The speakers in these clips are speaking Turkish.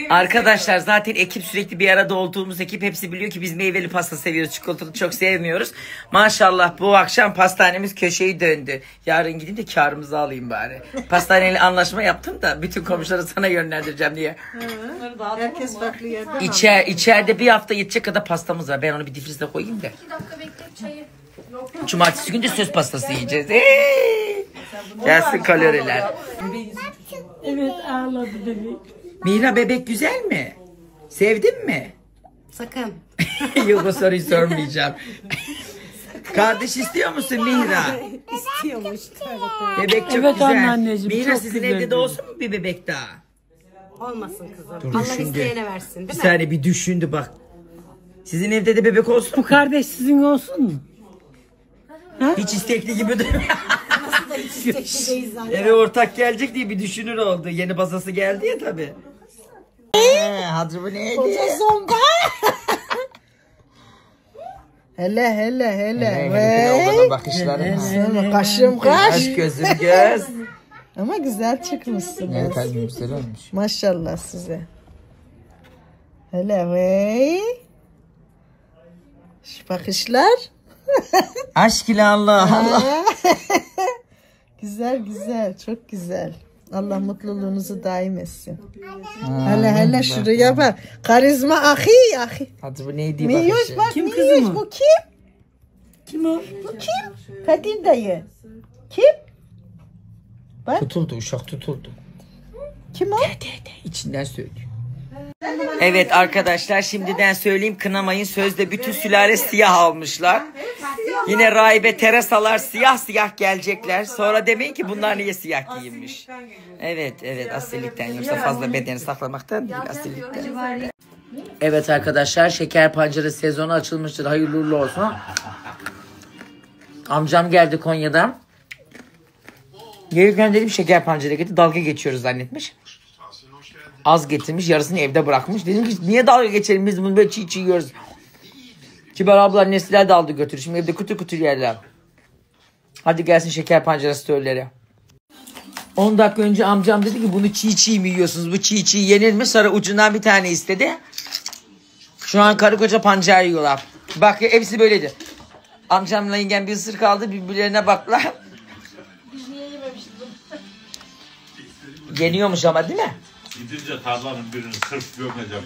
Arkadaşlar zaten ekip sürekli bir arada olduğumuz ekip hepsi biliyor ki biz meyveli pasta seviyoruz. Çikolatalı çok sevmiyoruz. Maşallah bu akşam pastanemiz köşeyi döndü. Yarın gideyim de karımızı alayım bari. Pastaneyle anlaşma yaptım da bütün komşuları sana yönlendireceğim diye. Herkes farklı yerde. İçeride bir hafta yetecek kadar pastamız var. Ben onu bir difrizde koyayım da. 2 dakika bekle çayı. Cumartesi günü de söz pastası yiyeceğiz. Gelsin kaloriler. Evet ağladı bebek. Mira bebek güzel mi? Sevdin mi? Sakın. Yok o soruyu sormayacağım. Kardeş istiyor musun Mihra? İstiyormuş. Bebek çok Evet, güzel. anneanneciğim, Mihra çok sizin güzel evde de olsun mu bir bebek daha? Olmasın kızım. Dur, Allah düşündü. isteyene versin Bir değil mi? saniye bir düşündü bak. Sizin evde de bebek olsun Bu mu? kardeş sizin olsun mu? Hiç istekli gibi durmuyor. İsteklideyiz zaten. Eve ortak gelecek diye bir düşünür oldu. Yeni basası geldi ya tabii. Hadrımı neydi? Sonda. hele. Hele bakışlarım. Sana kaşım kaş. Kaş gözüm göz. Ama güzel çıkmışsınız. Evet kalbim güzel olmuş. Maşallah size. Hele vey. Şu bakışlar. Aşk ile Allah Allah. Güzel çok güzel. Allah mutluluğunuzu daim etsin. Hele şuraya bak. Karizma ahi. Hadrımı neydi Miyoş bakışı? bak. Kim Miyoş, kızım o? bu kim? Kim o? Bu kim? Kadir dayı. Kim? Tutuldu uşak tutuldu. Kim o? İçinden söylüyor. Evet arkadaşlar şimdiden söyleyeyim kınamayın sözde bütün sülale siyah almışlar. Yine rahibe terasalar siyah gelecekler. Sonra demeyin ki bunlar niye siyah giyinmiş. Evet asillikten yoksa fazla bedeni saklamaktan değil asillikten. Evet arkadaşlar şeker pancarı sezonu açılmıştır. Hayırlı uğurlu olsun. Amcam geldi Konya'dan. Gelirken dedim şeker pancarı getir. Dalga geçiyoruz zannetmiş. Az getirmiş yarısını evde bırakmış. Dedim ki niye dalga geçelim biz bunu böyle çiğ yiyoruz. Kibar abla annesiler de aldı götür. Şimdi evde kutur yerler. Hadi gelsin şeker pancarı störleri. 10 dakika önce amcam dedi ki bunu çiğ mi yiyorsunuz? Bu çiğ yenir mi? Sonra ucundan bir tane istedi. Şu an karı koca pancar yiyorlar. Bak hepsi böyleydi. Amcamla yengem bir ısırık aldı birbirlerine baktılar. Yeniyormuş ama değil mi? Gidince tarlanın birini sırf gömeceğim.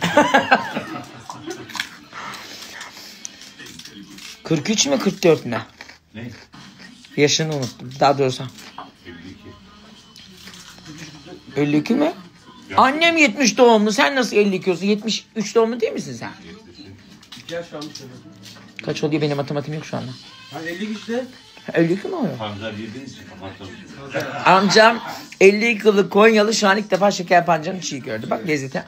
43 mü 44 mü? Ne? Yaşını unuttum. Daha doğrusu. 52 mi? Annem 70 doğumlu. Sen nasıl 52 olsun? 73 doğumlu değil misin sen? 2 yaş kalmış. Kaç oluyor benim matematiğim yok şu anda. Ha 50 işte. 52 mi oluyor? Pancar yediğiniz için kapatalım. Amcam 52 yıllık Konyalı şu an ilk defa şeker pancarını çiğ gördü. Bak lezzete.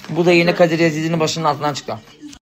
Bu da yine Kadir Eziz'in başının altından çıktı.